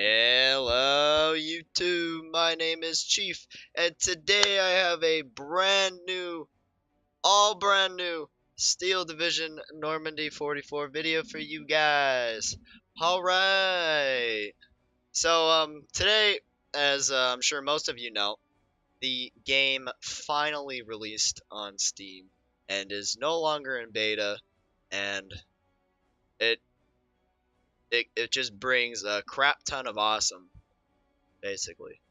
Hello YouTube, my name is Chief, and today I have a all brand new Steel Division Normandy 44 video for you guys. Alright, so today, as I'm sure most of you know, the game finally released on Steam and is no longer in beta, and it it just brings a crap ton of awesome, basically.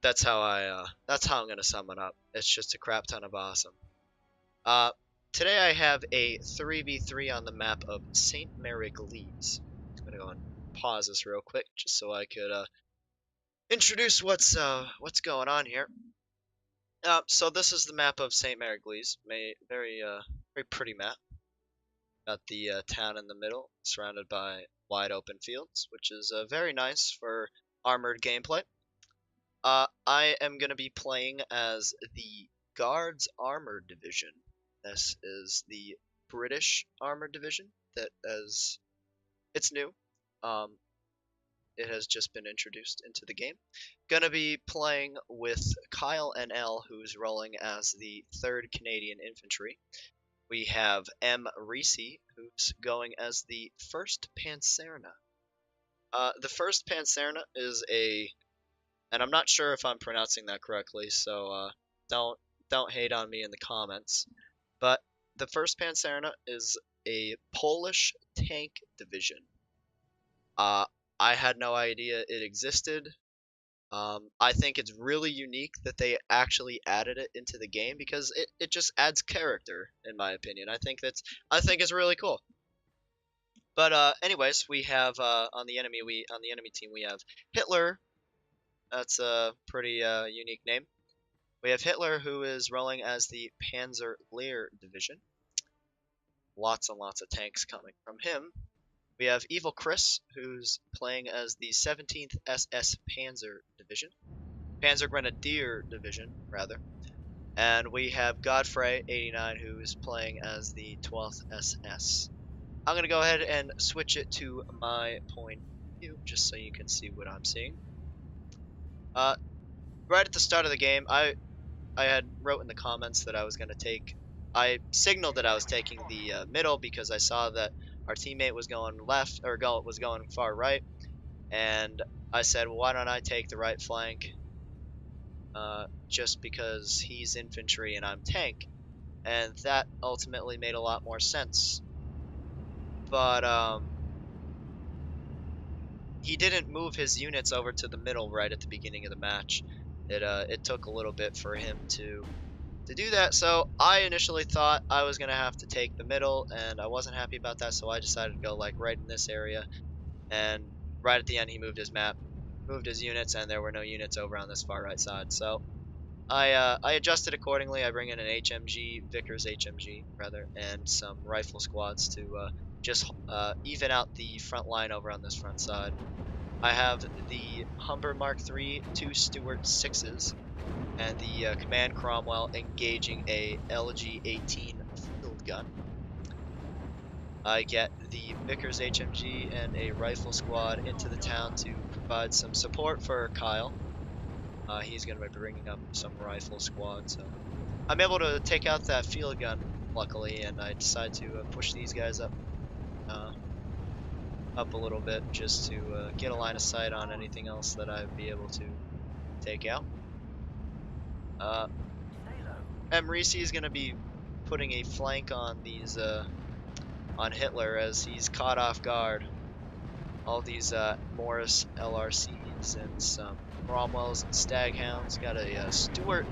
That's how I'm gonna sum it up. It's just a crap ton of awesome. Uh, Today I have a 3v3 on the map of Sainte-Mère-Église. I'm gonna go and pause this real quick just so I could introduce what's going on here. So this is the map of Sainte-Mère-Église. Very pretty map. Got the town in the middle, surrounded by wide open fields, which is very nice for armored gameplay. I am going to be playing as the Guards Armoured Division. This is the British Armoured Division it's new. It has just been introduced into the game. Gonna be playing with Kyle NL, who's rolling as the 3rd Canadian Infantry. We have M. Reese, who's going as the 1st Panzerna. The 1st Panzerna is and I'm not sure if I'm pronouncing that correctly, so don't hate on me in the comments. But the 1st Panzerna is a Polish tank division. I had no idea it existed. I think it's really unique that they actually added it into the game because it just adds character, in my opinion. I think it's really cool. But anyways, we have on the enemy team we have Hitler. That's a pretty unique name. We have Hitler, who is rolling as the Panzer Lehr Division. Lots and lots of tanks coming from him. We have Evil Chris, who's playing as the 17th SS Panzer Division. Panzer Grenadier Division, rather. And we have Godfrey, 89, who's playing as the 12th SS. I'm going to go ahead and switch it to my point of view, just so you can see what I'm seeing. Right at the start of the game, I had wrote in the comments that I signaled that I was taking the middle because I saw that our teammate was going left, or was going far right, and I said, well, why don't I take the right flank, just because he's infantry and I'm tank, and that ultimately made a lot more sense. But he didn't move his units over to the middle right at the beginning of the match. It took a little bit for him to do that, so I initially thought I was gonna have to take the middle, and I wasn't happy about that, so I decided to go like right in this area. And right at the end, he moved his units, and there were no units over on this far right side. So I adjusted accordingly. I bring in an Vickers HMG rather, and some rifle squads to just even out the front line over on this front side. I have the Humber Mark III 2 Stuart 6s and the Command Cromwell engaging a LG-18 field gun. I get the Vickers HMG and a rifle squad into the town to provide some support for Kyle. He's going to be bringing up some rifle squads. So I'm able to take out that field gun, luckily, and I decide to push these guys up a little bit just to get a line of sight on anything else that I'd be able to take out. M. Reese is going to be putting a flank on these on Hitler as he's caught off guard. All these Morris LRCs and some Cromwells and Staghounds. Got a Stuart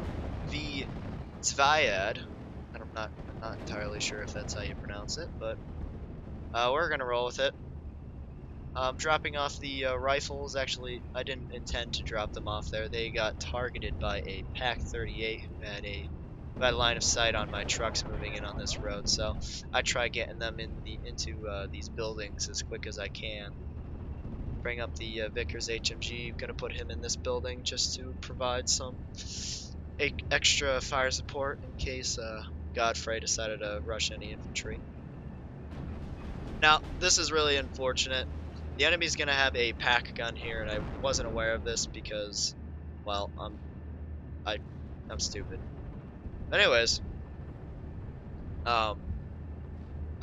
V Zviad. I'm not entirely sure if that's how you pronounce it, but we're gonna roll with it. Dropping off the rifles. Actually, I didn't intend to drop them off there. They got targeted by a Pack 38 who had a line of sight on my trucks moving in on this road. So I try getting them into these buildings as quick as I can. Bring up the Vickers HMG. Gonna put him in this building just to provide some extra fire support in case Godfrey decided to rush any infantry. Now, this is really unfortunate. The enemy's gonna have a pack gun here, and I wasn't aware of this because, well, I'm stupid. Anyways, I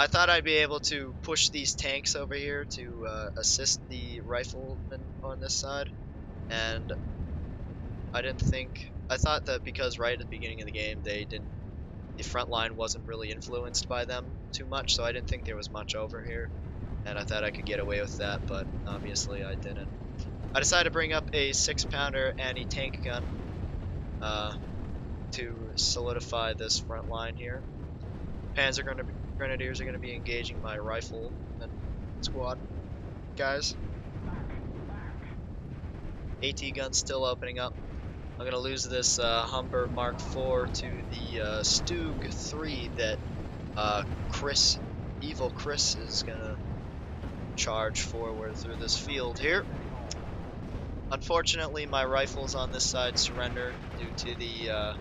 thought I'd be able to push these tanks over here to assist the riflemen on this side, and I thought that because right at the beginning of the game the front line wasn't really influenced by them too much, so I didn't think there was much over here, and I thought I could get away with that, but obviously I didn't. I decided to bring up a 6-pounder anti-tank gun to solidify this front line here. Grenadiers are going to be engaging my rifle and squad guys. AT gun still opening up. I'm going to lose this Humber Mark IV to the Stug 3 that Evil Chris is going to charge forward through this field here. Unfortunately, my rifles on this side surrender due to the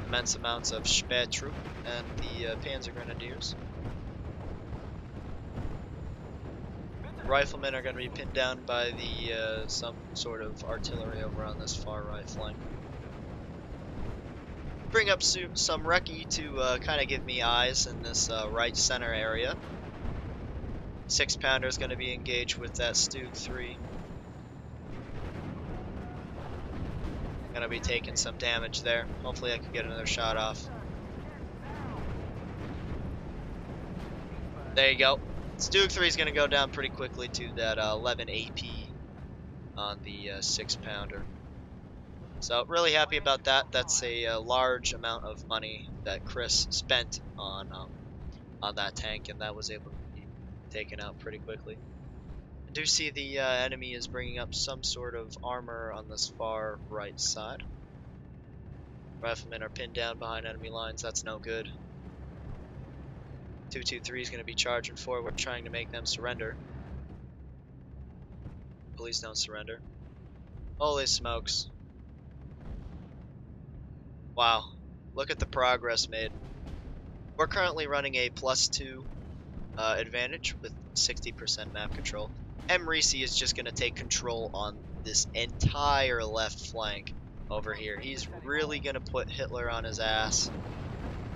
immense amounts of Spähtroop and the Panzer Grenadiers. Riflemen are going to be pinned down by the some sort of artillery over on this far right flank. Bring up some recce to kind of give me eyes in this right center area. 6-pounder is going to be engaged with that Stug 3. Gonna be taking some damage there. Hopefully I can get another shot off. There you go. Stug 3 is gonna go down pretty quickly to that 11 AP on the 6-pounder. So really happy about that. That's a large amount of money that Chris spent on that tank, and that was able to be taken out pretty quickly. I do see the enemy is bringing up some sort of armor on this far right side. Riflemen are pinned down behind enemy lines. That's no good. 223 is going to be charging forward, trying to make them surrender. Please don't surrender. Holy smokes. Wow. Look at the progress made. We're currently running a +2 advantage with 60% map control. Emrisi is just going to take control on this entire left flank over here. He's really going to put Hitler on his ass.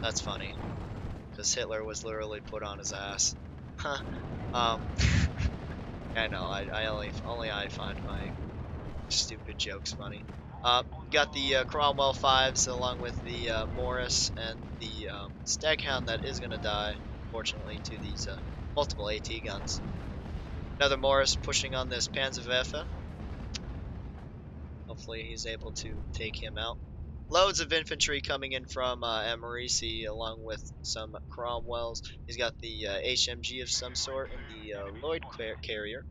That's funny, because Hitler was literally put on his ass. I know, only I find my stupid jokes funny. Got the Cromwell 5s along with the Morris and the Staghound that is going to die, fortunately, to these multiple AT guns. Another Morris pushing on this Panzerwaffe. Hopefully he's able to take him out. Loads of infantry coming in from Emrisi along with some Cromwells. He's got the HMG of some sort and the Lloyd carrier.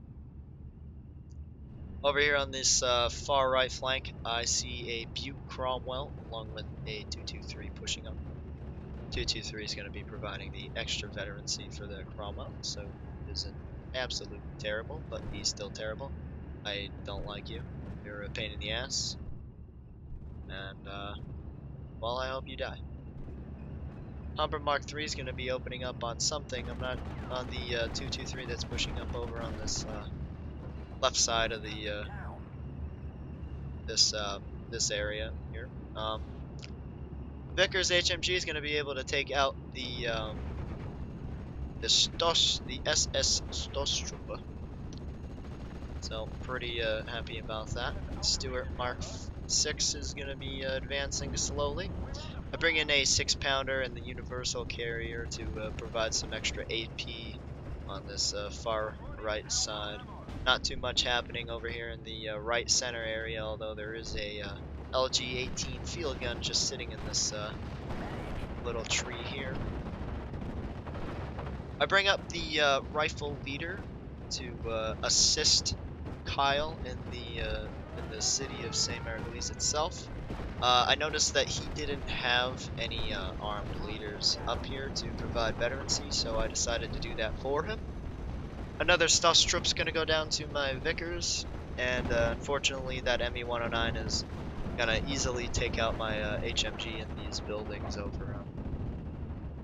Over here on this far right flank, I see a Butte Cromwell along with a 223 pushing up. 223 is going to be providing the extra veterancy for the Cromwell, so it isn't absolutely terrible, but he's still terrible. I don't like you. You're a pain in the ass. And, well, I hope you die. Humber Mark III is going to be opening up on something. I'm not on the 223 that's pushing up over on this left side of the this area here. Vickers HMG is going to be able to take out the SS Stostrupa. So pretty happy about that. Stuart Mark 6 is going to be advancing slowly. I bring in a 6-pounder and the universal carrier to provide some extra AP on this far right side. Not too much happening over here in the right center area, although there is a LG-18 field gun just sitting in this little tree here. I bring up the rifle leader to assist Kyle in the city of Sainte-Mère-Église itself. I noticed that he didn't have any armed leaders up here to provide veterancy, so I decided to do that for him. Another Stostrup's going to go down to my Vickers, and unfortunately that ME-109 is going to easily take out my HMG in these buildings over on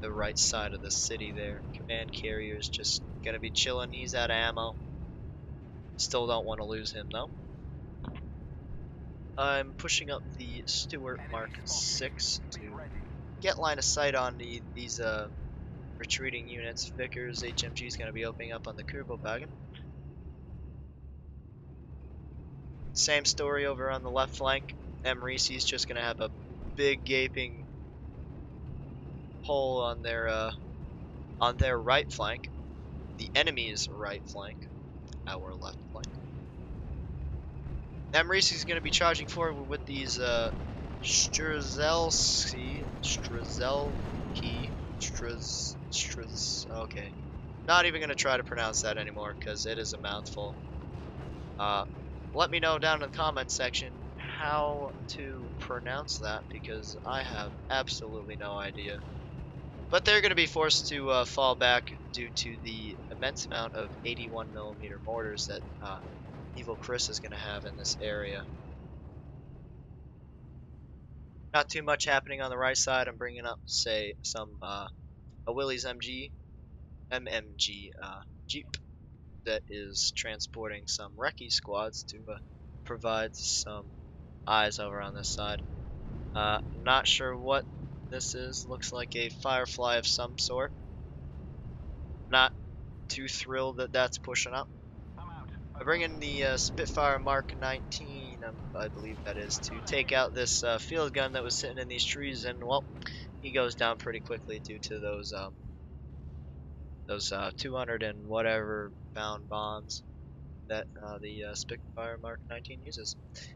the right side of the city there. Command carrier's just going to be chilling. He's out of ammo. Still don't want to lose him though. I'm pushing up the Stuart Mark 6 to get line of sight on these retreating units. Vickers HMG is going to be opening up on the Kurbowagen. Same story over on the left flank. Emerisi is just going to have a big gaping hole on their right flank. The enemy's right flank, our left flank. Emerisi is going to be charging forward with these okay. Not even going to try to pronounce that anymore because it is a mouthful. Let me know down in the comment section how to pronounce that because I have absolutely no idea. But they're going to be forced to fall back due to the immense amount of 81mm mortars that Evil Chris is going to have in this area. Not too much happening on the right side. I'm bringing up, say, some a Willys MMG Jeep that is transporting some recce squads to provide some eyes over on this side. Not sure what this is. Looks like a Firefly of some sort. Not too thrilled that that's pushing up. I bring in the Spitfire Mark 19, I believe that is, to take out this field gun that was sitting in these trees, and well, he goes down pretty quickly due to those 200 and whatever pound bombs that the Spitfire Mark 19 uses.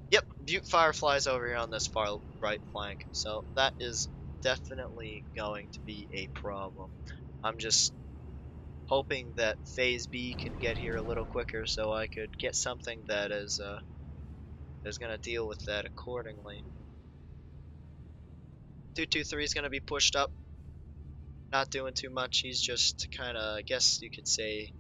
Yep, Butte Fireflies over here on this far right flank, so that is definitely going to be a problem. I'm just hoping that Phase B can get here a little quicker so I could get something that is going to deal with that accordingly. 223 is going to be pushed up. Not doing too much. He's just kind of, I guess you could say,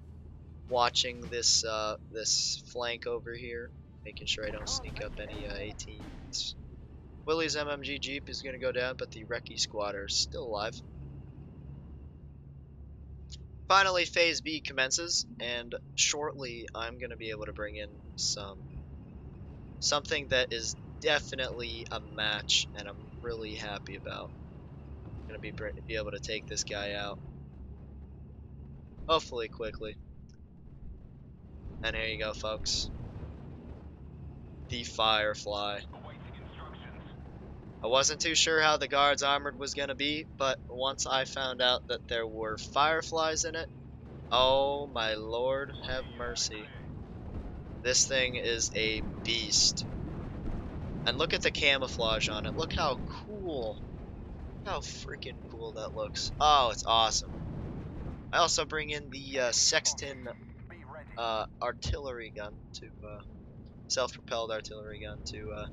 watching this this flank over here, making sure I don't sneak up any 18s. Willys MMG Jeep is going to go down, but the recce squad are still alive. Finally, Phase B commences, and shortly I'm going to be able to bring in something that is definitely a match, and I'm really happy about. I'm going to be able to take this guy out, hopefully quickly. And here you go, folks. The Firefly. I wasn't too sure how the Guards Armored was going to be, but once I found out that there were Fireflies in it, oh my Lord have mercy. This thing is a beast. And look at the camouflage on it. Look how cool. How freaking cool that looks. Oh, it's awesome. I also bring in the Sexton artillery gun to self-propelled artillery gun to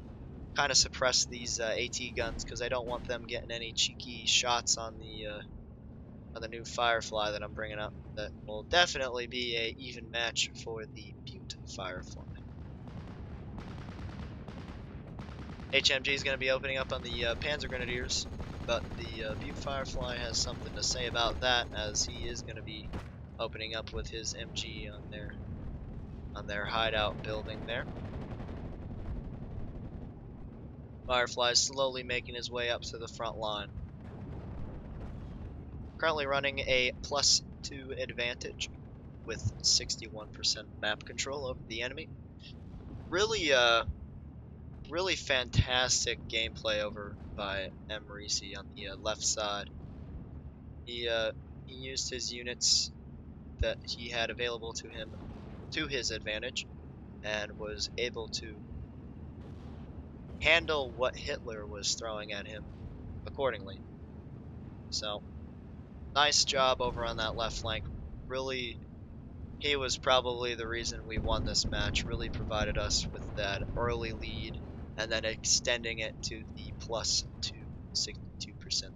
kind of suppress these AT guns because I don't want them getting any cheeky shots on the new Firefly that I'm bringing up. That will definitely be a even match for the Butte Firefly. HMG is going to be opening up on the Panzer Grenadiers, but the Butte Firefly has something to say about that, as he is going to be opening up with his MG on their hideout building there. Firefly is slowly making his way up to the front line. Currently running a +2 advantage with 61% map control over the enemy. Really really fantastic gameplay over by Emerisi on the left side. He used his units that he had available to him to his advantage and was able to handle what Hitler was throwing at him accordingly. So, nice job over on that left flank. Really, he was probably the reason we won this match. Really provided us with that early lead and then extending it to the +2, 62%.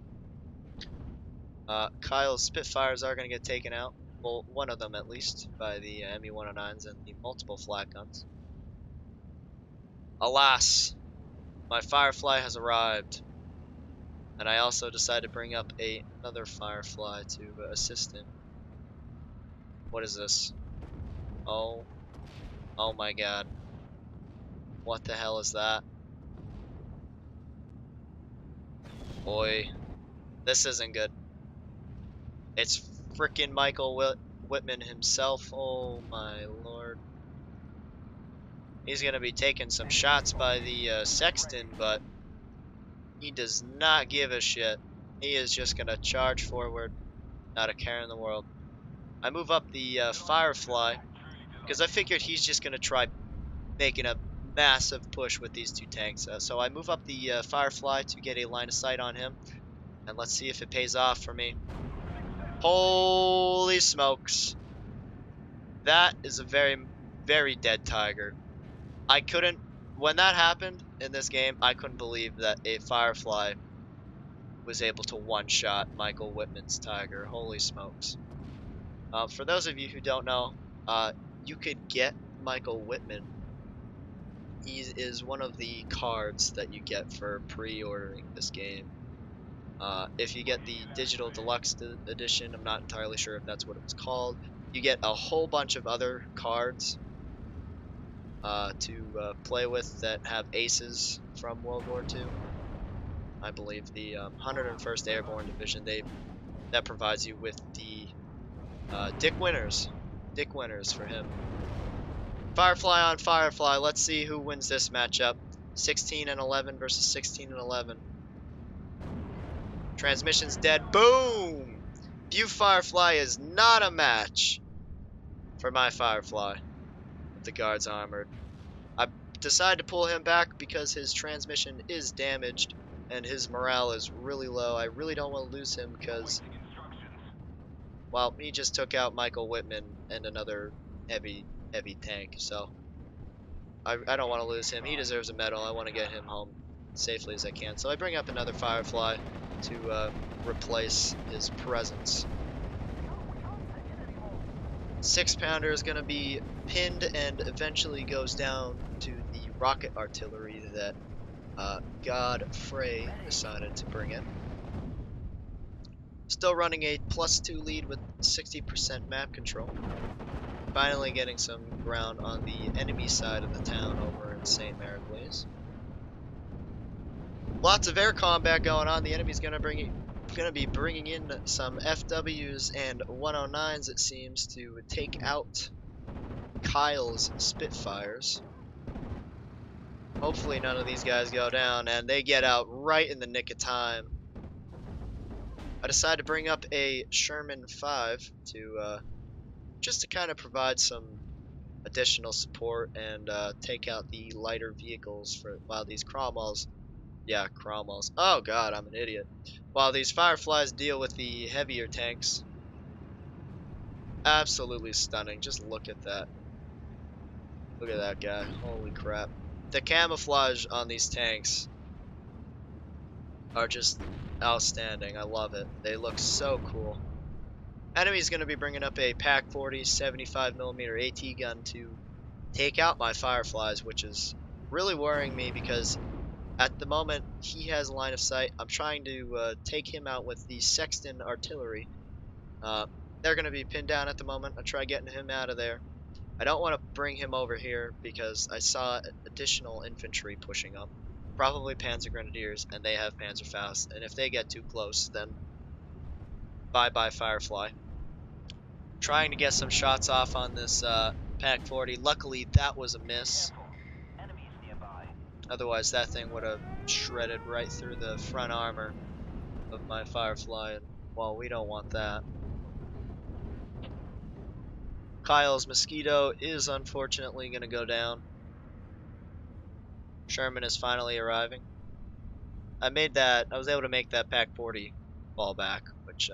Kyle's Spitfires are going to get taken out. Well, one of them at least, by the ME-109s and the multiple flak guns. Alas, my Firefly has arrived. And I also decided to bring up another Firefly to assist him. What is this? Oh Oh my god. What the hell is that? Boy, this isn't good. It's frickin' Michael Whitman himself. Oh my lord. He's gonna be taking some shots by the sexton, but he does not give a shit. He is just gonna charge forward, not a care in the world. I move up the Firefly, because I figured he's just gonna try making a massive push with these two tanks. So I move up the Firefly to get a line of sight on him, and let's see if it pays off for me. Holy smokes. That is a very, very dead tiger. I couldn't, when that happened in this game, I couldn't believe that a Firefly was able to one-shot Michael Whitman's tiger. Holy smokes. For those of you who don't know, you could get Michael Whitman. He is one of the cards that you get for pre-ordering this game. If you get the digital deluxe edition, I'm not entirely sure if that's what it was called, you get a whole bunch of other cards to play with that have aces from World War II. I believe the 101st Airborne Division, that provides you with the Dick Winners for him. Firefly on Firefly. Let's see who wins this matchup. 16 and 11 versus 16 and 11. Transmission's dead. Boom! View Firefly is not a match for my Firefly with the Guards Armored. I decided to pull him back because his transmission is damaged and his morale is really low. I really don't want to lose him because, well, he just took out Michael Whitman and another heavy tank, so I don't want to lose him. He deserves a medal. I want to get him home safely as I can. So I bring up another Firefly to replace his presence. 6-pounder is going to be pinned and eventually goes down to the rocket artillery that Godfrey decided to bring in. Still running a +2 lead with 60% map control. Finally getting some ground on the enemy side of the town over in Sainte-Mère-Église. Lots of air combat going on. The enemy's gonna be bringing in some FWs and 109s, it seems, to take out Kyle's Spitfires. Hopefully none of these guys go down, and they get out right in the nick of time. I decided to bring up a Sherman 5 to just to kind of provide some additional support and take out the lighter vehicles while these Cromwells, oh god, I'm an idiot, while these Fireflies deal with the heavier tanks. Absolutely stunning. Just look at that. Look at that guy. Holy crap. The camouflage on these tanks are just outstanding. I love it. They look so cool. Enemy's going to be bringing up a Pack 40 75mm AT gun to take out my Fireflies, which is really worrying me because at the moment he has line of sight. I'm trying to take him out with the Sexton artillery. They're going to be pinned down at the moment. I'll try getting him out of there. I don't want to bring him over here because I saw additional infantry pushing up. Probably Panzer Grenadiers, and they have Panzerfaust, and if they get too close, then bye-bye Firefly. Trying to get some shots off on this Pack 40. Luckily, that was a miss. Otherwise, that thing would have shredded right through the front armor of my Firefly, and, well, we don't want that. Kyle's Mosquito is unfortunately going to go down. Sherman is finally arriving. I was able to make that Pack 40 fall back, which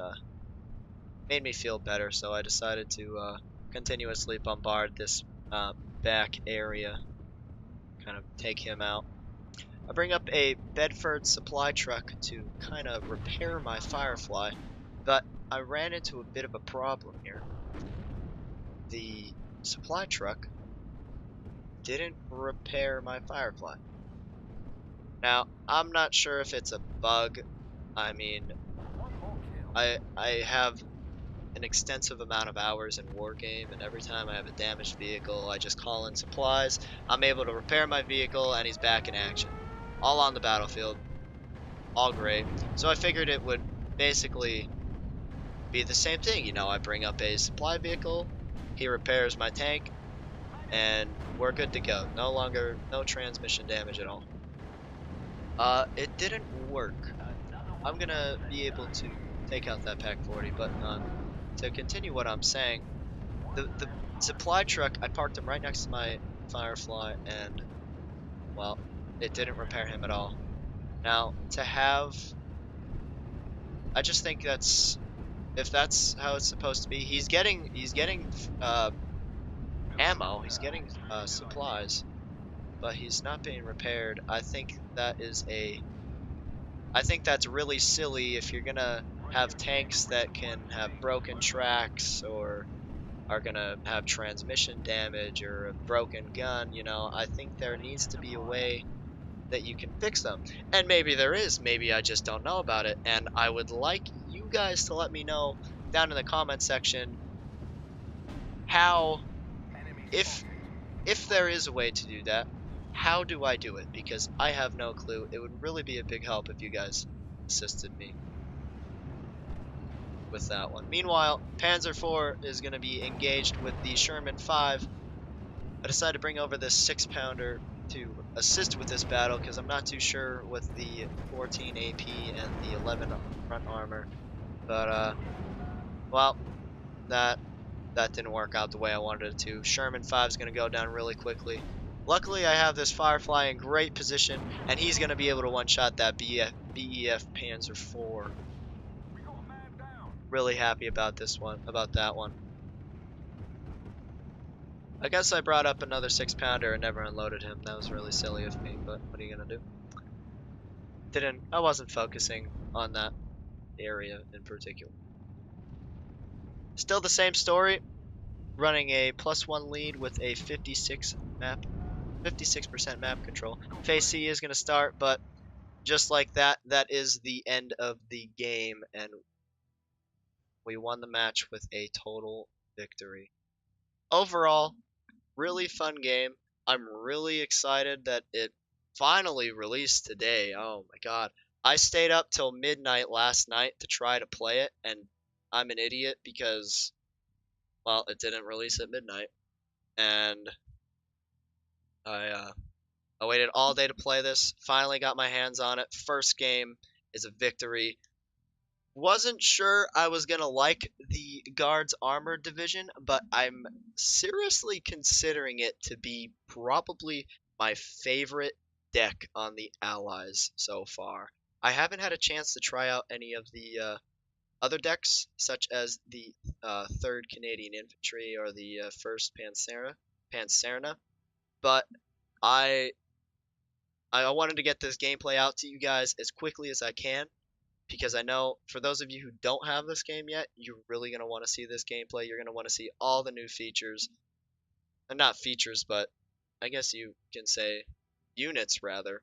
made me feel better, so I decided to continuously bombard this back area, kind of take him out. I bring up a Bedford supply truck to kind of repair my Firefly, but I ran into a bit of a problem here. The supply truck didn't repair my Firefly. Now, I'm not sure if it's a bug. I mean, I have an extensive amount of hours in war game, and every time I have a damaged vehicle, I just call in supplies. I'm able to repair my vehicle, and he's back in action. All on the battlefield. All great. So I figured it would basically be the same thing. You know, I bring up a supply vehicle, he repairs my tank, and we're good to go. No transmission damage at all. It didn't work. I'm gonna be able to take out that Pack 40, but to continue what I'm saying, the supply truck, I parked him right next to my Firefly, and, well, it didn't repair him at all. Now, I just think if that's how it's supposed to be, he's getting ammo, he's getting supplies, but he's not being repaired. I think that's really silly if you're gonna have tanks that can have broken tracks or are gonna have transmission damage or a broken gun. You know, I think there needs to be a way that you can fix them. And maybe there is, maybe I just don't know about it. And I would like you guys to let me know down in the comment section how, if there is a way to do that, how do I do it? Because I have no clue. It would really be a big help if you guys assisted me with that one. Meanwhile, Panzer IV is going to be engaged with the Sherman 5. I decided to bring over this 6-pounder to assist with this battle because I'm not too sure with the 14 AP and the 11 front armor. But, well, that didn't work out the way I wanted it to. Sherman 5 is going to go down really quickly. Luckily, I have this Firefly in great position, and he's going to be able to one-shot that BEF Panzer IV. Really happy about that one. I guess I brought up another 6-pounder and never unloaded him. That was really silly of me, but what are you gonna do? I wasn't focusing on that area in particular. Still the same story. Running a +1 lead with a 56% map control. Phase C is gonna start, but just like that, that is the end of the game, and we won the match with a total victory. Overall, really fun game. I'm really excited that it finally released today. Oh my god. I stayed up till midnight last night to try to play it, and I'm an idiot because, well, it didn't release at midnight. And I waited all day to play this. Finally got my hands on it. First game is a victory. Wasn't sure I was gonna like the Guards Armored Division, but I'm seriously considering it to be probably my favorite deck on the Allies so far. I haven't had a chance to try out any of the other decks, such as the 3rd Canadian Infantry or the 1st Panzerna, but I wanted to get this gameplay out to you guys as quickly as I can, because I know for those of you who don't have this game yet, you're really going to want to see this gameplay. You're going to want to see all the new features. And not features, but I guess you can say units, rather.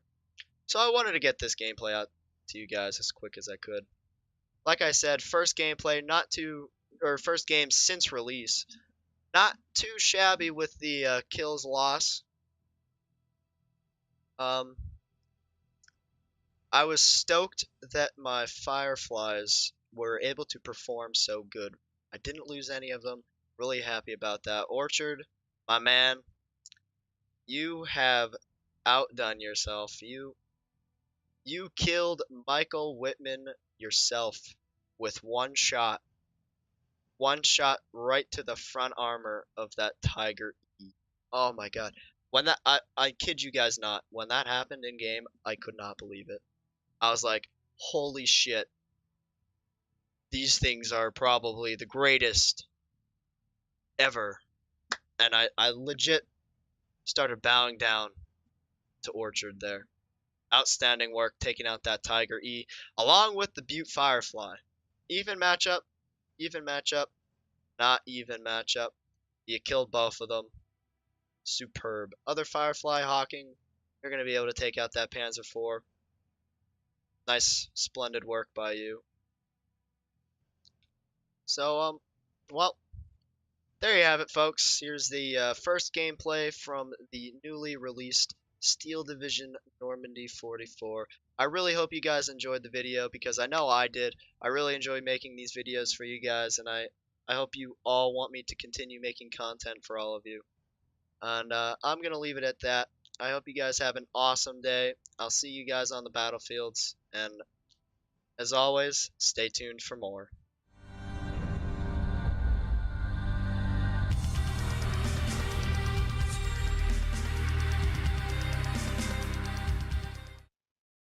So I wanted to get this gameplay out to you guys as quick as I could. Like I said, first gameplay, first game since release. Not too shabby with the kills loss. I was stoked that my Fireflies were able to perform so good. I didn't lose any of them. Really happy about that. Orchard, my man, you have outdone yourself. You killed Michael Whitman yourself with one shot. One shot right to the front armor of that Tiger E. Oh my god. When that I kid you guys not, when that happened in game, I could not believe it. I was like, holy shit. These things are probably the greatest ever. And I legit started bowing down to Orchard there. Outstanding work taking out that Tiger E, along with the Butte Firefly. Even matchup, not even matchup. You killed both of them. Superb. Other Firefly hawking, you're going to be able to take out that Panzer IV. Nice, splendid work by you. So, well, there you have it, folks. Here's the first gameplay from the newly released Steel Division Normandy 44. I really hope you guys enjoyed the video because I know I did. I really enjoy making these videos for you guys, and I hope you all want me to continue making content for all of you. And I'm going to leave it at that. I hope you guys have an awesome day. I'll see you guys on the battlefields, and as always, stay tuned for more.